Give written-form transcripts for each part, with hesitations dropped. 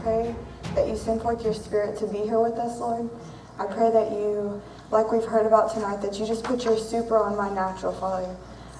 pray that you send forth your Spirit to be here with us, Lord. I pray that you, like we've heard about tonight, that you just put your super on my natural, Father.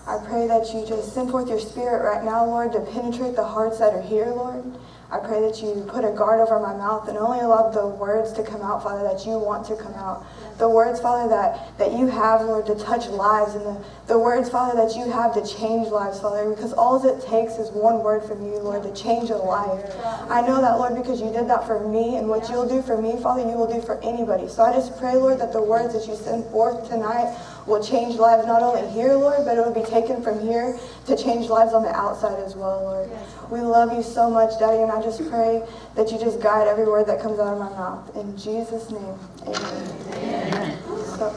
I pray that you just send forth your Spirit right now, Lord, to penetrate the hearts that are here, Lord. I pray that you put a guard over my mouth and only allow the words to come out, Father, that you want to come out. The words, Father, that you have, Lord, to touch lives, and the words, Father, that you have to change lives, Father, because all it takes is one word from you, Lord, to change a life. I know that, Lord, because you did that for me, and what you'll do for me, Father, you will do for anybody. So I just pray, Lord, that the words that you send forth tonight will change lives not only here, Lord, but it will be taken from here to change lives on the outside as well, Lord. We love you so much, Daddy, and I just pray that you just guide every word that comes out of my mouth. In Jesus' name, amen. So,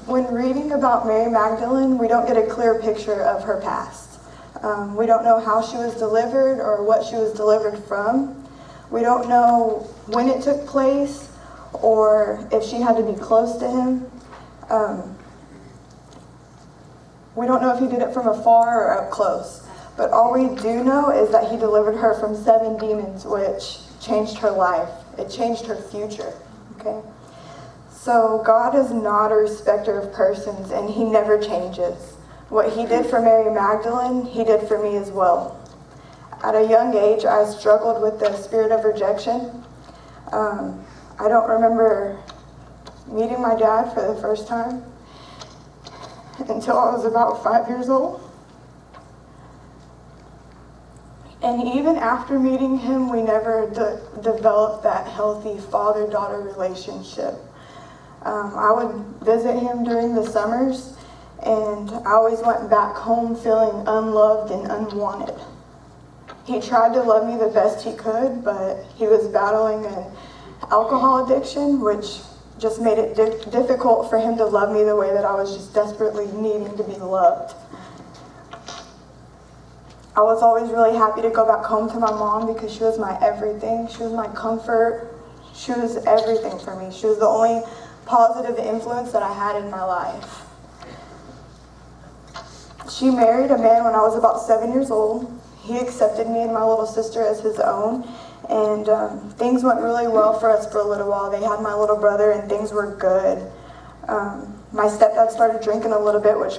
when reading about Mary Magdalene, we don't get a clear picture of her past. We don't know how she was delivered or what she was delivered from. We don't know when it took place or if she had to be close to him. We don't know if he did it from afar or up close. But all we do know is that he delivered her from 7 demons, which changed her life. It changed her future. Okay? So God is not a respecter of persons, and he never changes. What he did for Mary Magdalene, he did for me as well. At a young age, I struggled with the spirit of rejection. I don't remember meeting my dad for the first time until I was about 5 years old. And even after meeting him, we never developed that healthy father-daughter relationship. I would visit him during the summers, and I always went back home feeling unloved and unwanted. He tried to love me the best he could, but he was battling an alcohol addiction, which just made it difficult for him to love me the way that I was just desperately needing to be loved. I was always really happy to go back home to my mom because she was my everything. She was my comfort. She was everything for me. She was the only positive influence that I had in my life. She married a man when I was about 7 years old. He accepted me and my little sister as his own. And things went really well for us for a little while. They had my little brother and things were good. My stepdad started drinking a little bit, which,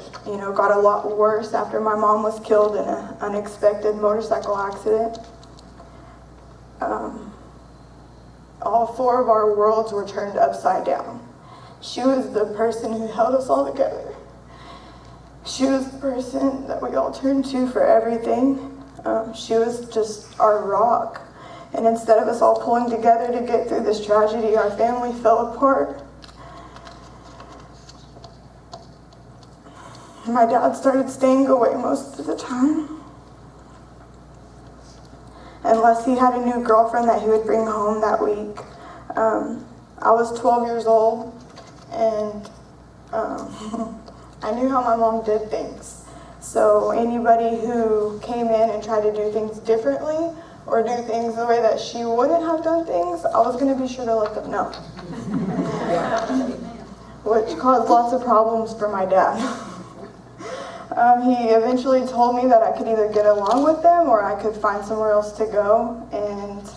got a lot worse after my mom was killed in an unexpected motorcycle accident. All 4 of our worlds were turned upside down. She was the person who held us all together. She was the person that we all turned to for everything. She was just our rock. And instead of us all pulling together to get through this tragedy, our family fell apart. My dad started staying away most of the time. Unless he had a new girlfriend that he would bring home that week. I was 12 years old, and I knew how my mom did things. So anybody who came in and tried to do things differently or do things the way that she wouldn't have done things, I was going to be sure to let them know. Which caused lots of problems for my dad. He eventually told me that I could either get along with them or I could find somewhere else to go. And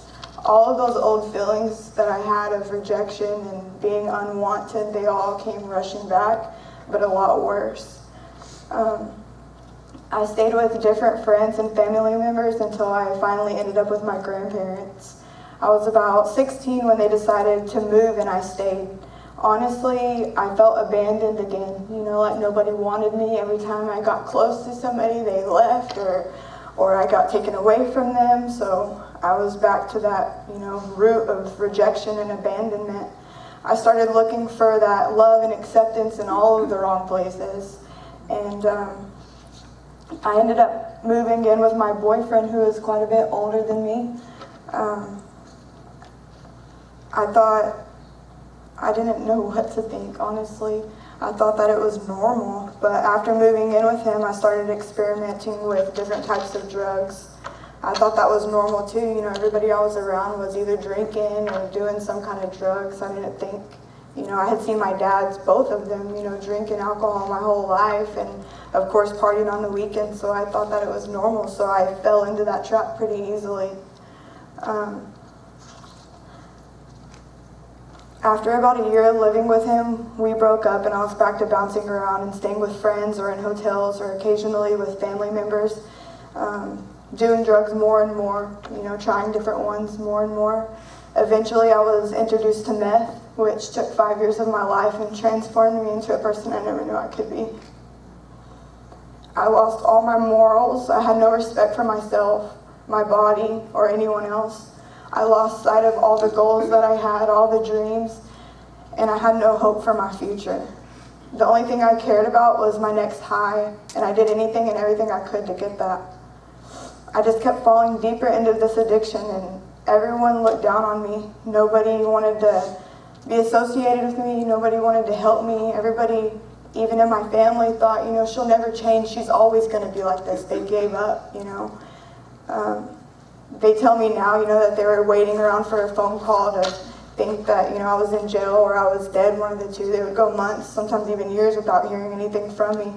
all of those old feelings that I had of rejection and being unwanted, they all came rushing back, but a lot worse. I stayed with different friends and family members until I finally ended up with my grandparents. I was about 16 when they decided to move, and I stayed. Honestly, I felt abandoned again, like nobody wanted me. Every time I got close to somebody, they left or I got taken away from them. So I was back to that, root of rejection and abandonment. I started looking for that love and acceptance in all of the wrong places. And I ended up moving in with my boyfriend, who was quite a bit older than me. I didn't know what to think, honestly. I thought that it was normal, but after moving in with him, I started experimenting with different types of drugs. I thought that was normal too. Everybody I was around was either drinking or doing some kind of drugs. I didn't think, I had seen my dad's, both of them, drinking alcohol my whole life, and of course partying on the weekends, so I thought that it was normal, so I fell into that trap pretty easily. After about a year of living with him, we broke up and I was back to bouncing around and staying with friends or in hotels or occasionally with family members, doing drugs more and more, trying different ones more and more. Eventually I was introduced to meth, which took 5 years of my life and transformed me into a person I never knew I could be. I lost all my morals. I had no respect for myself, my body, or anyone else. I lost sight of all the goals that I had, all the dreams, and I had no hope for my future. The only thing I cared about was my next high, and I did anything and everything I could to get that. I just kept falling deeper into this addiction, and everyone looked down on me. Nobody wanted to be associated with me. Nobody wanted to help me. Everybody, even in my family, thought, she'll never change. She's always going to be like this. They gave up, They tell me now, that they were waiting around for a phone call to think that, I was in jail or I was dead, one of the two. They would go months, sometimes even years without hearing anything from me.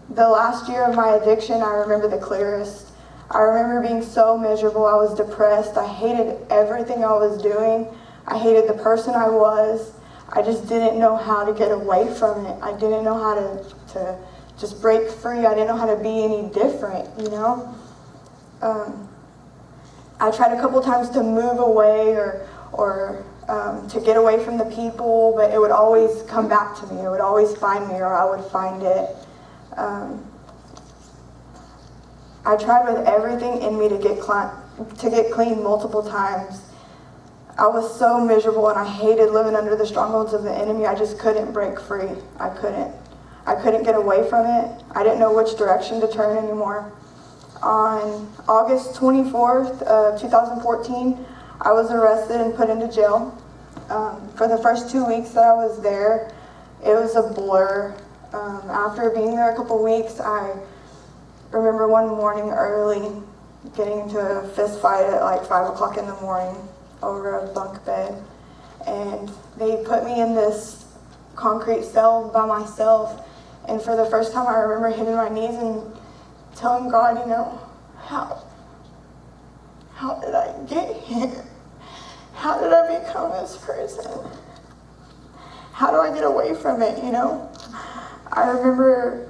The last year of my addiction, I remember the clearest. I remember being so miserable. I was depressed. I hated everything I was doing. I hated the person I was. I just didn't know how to get away from it. I didn't know how to just break free. I didn't know how to be any different, I tried a couple times to move away or to get away from the people, but it would always come back to me. It would always find me, or I would find it. I tried with everything in me to get clean multiple times. I was so miserable and I hated living under the strongholds of the enemy. I just couldn't break free. I couldn't get away from it. I didn't know which direction to turn anymore. On August 24th of 2014, I was arrested and put into jail. For the first 2 weeks that I was there, it was a blur. After being there a couple weeks, I remember one morning early getting into a fist fight at like 5 o'clock in the morning over a bunk bed. And they put me in this concrete cell by myself. And for the first time, I remember hitting my knees and telling God, how did I get here? How did I become this person? How do I get away from it, I remember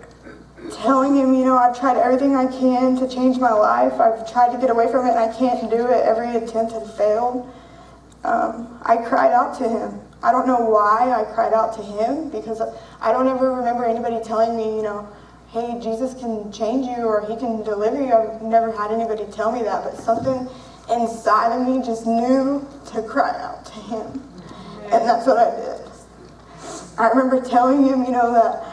telling him, I've tried everything I can to change my life. I've tried to get away from it and I can't do it. Every attempt had failed. I cried out to him. I don't know why I cried out to him, because I don't ever remember anybody telling me, hey, Jesus can change you or he can deliver you. I've never had anybody tell me that, but something inside of me just knew to cry out to him. And that's what I did. I remember telling him, that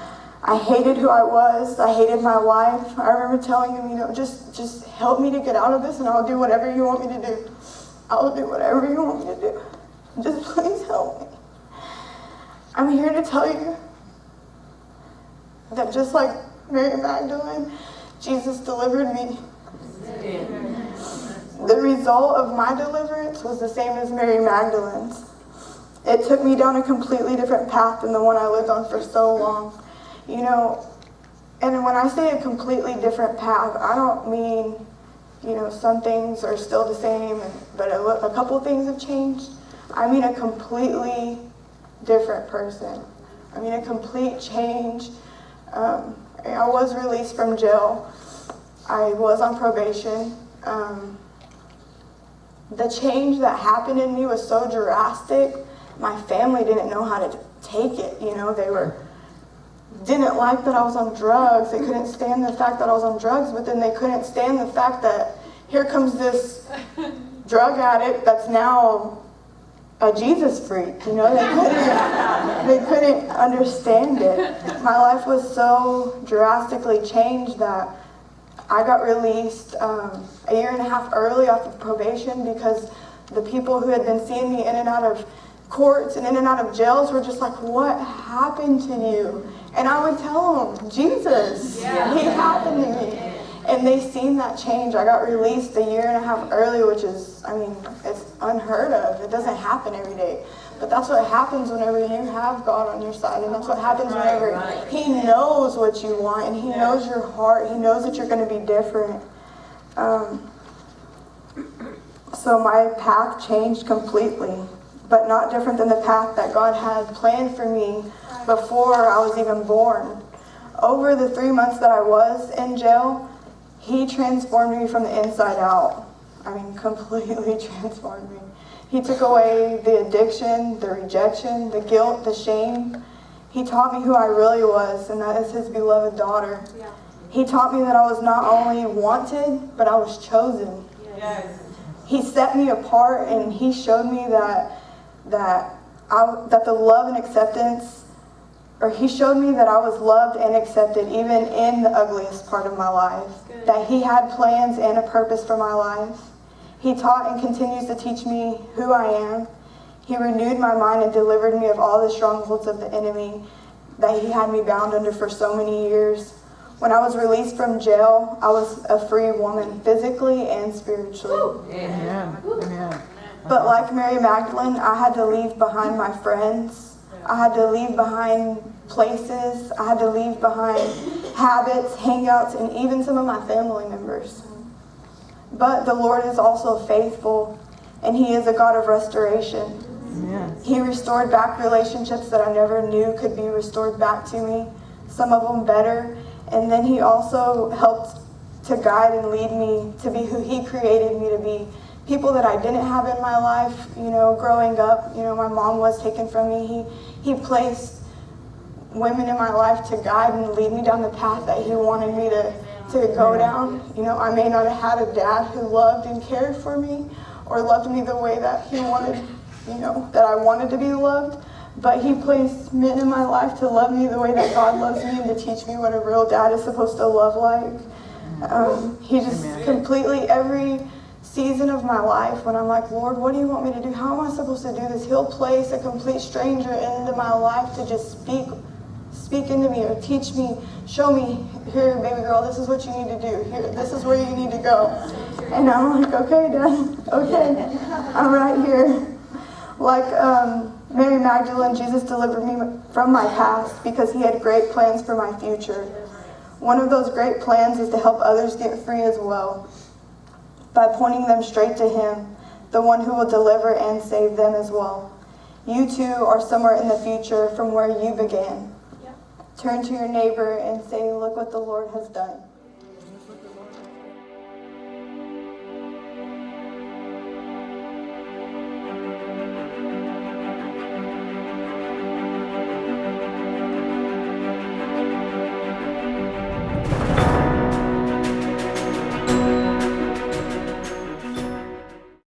I hated who I was. I hated my life. I remember telling him, just help me to get out of this and I'll do whatever you want me to do. I'll do whatever you want me to do. Just please help me. I'm here to tell you that just like Mary Magdalene, Jesus delivered me. The result of my deliverance was the same as Mary Magdalene's. It took me down a completely different path than the one I lived on for so long. And when I say a completely different path, I don't mean, some things are still the same, but a couple of things have changed. I mean a completely different person. I mean a complete change. I was released from jail. I was on probation. The change that happened in me was so drastic, my family didn't know how to take it. They didn't like that I was on drugs. They couldn't stand the fact that I was on drugs, but then they couldn't stand the fact that here comes this drug addict that's now a Jesus freak. They couldn't understand it. My life was so drastically changed that I got released a year and a half early off of probation because the people who had been seeing me in and out of courts and in and out of jails were just like, what happened to you? And I would tell them, Jesus, He happened to me. And they seen that change. I got released a year and a half early, which is, it's unheard of. It doesn't happen every day. But that's what happens whenever you have God on your side. And that's what happens whenever He knows what you want and He knows your heart. He knows that you're going to be different. So my path changed completely. but not different than the path that God had planned for me before I was even born. Over the 3 months that I was in jail, He transformed me from the inside out. I mean, completely transformed me. He took away the addiction, the rejection, the guilt, the shame. He taught me who I really was, and that is His beloved daughter. Yeah. He taught me that I was not only wanted, but I was chosen. Yes. He set me apart, and He showed me that the love and acceptance, or He showed me that I was loved and accepted even in the ugliest part of my life. Good. That He had plans and a purpose for my life. He taught and continues to teach me who I am. He renewed my mind and delivered me of all the strongholds of the enemy that He had me bound under for so many years. When I was released from jail, I was a free woman, physically and spiritually. Amen. Amen. But like Mary Magdalene, I had to leave behind my friends. I had to leave behind places. I had to leave behind habits, hangouts, and even some of my family members. But the Lord is also faithful, and He is a God of restoration. Yes. He restored back relationships that I never knew could be restored back to me, some of them better. And then He also helped to guide and lead me to be who He created me to be. People that I didn't have in my life, growing up, my mom was taken from me. He placed women in my life to guide and lead me down the path that He wanted me to go down. I may not have had a dad who loved and cared for me or loved me the way that he wanted, that I wanted to be loved. But He placed men in my life to love me the way that God loves me and to teach me what a real dad is supposed to love like. He just completely, every season of my life when I'm like, Lord, what do You want me to do? How am I supposed to do this? He'll place a complete stranger into my life to just speak into me or teach me, show me, here, baby girl, this is what you need to do. Here, this is where you need to go. And I'm like, okay, Dad, okay, I'm right here. Like Mary Magdalene, Jesus delivered me from my past because He had great plans for my future. One of those great plans is to help others get free as well, by pointing them straight to Him, the one who will deliver and save them as well. You too are somewhere in the future from where you began. Turn to your neighbor and say, look what the Lord has done.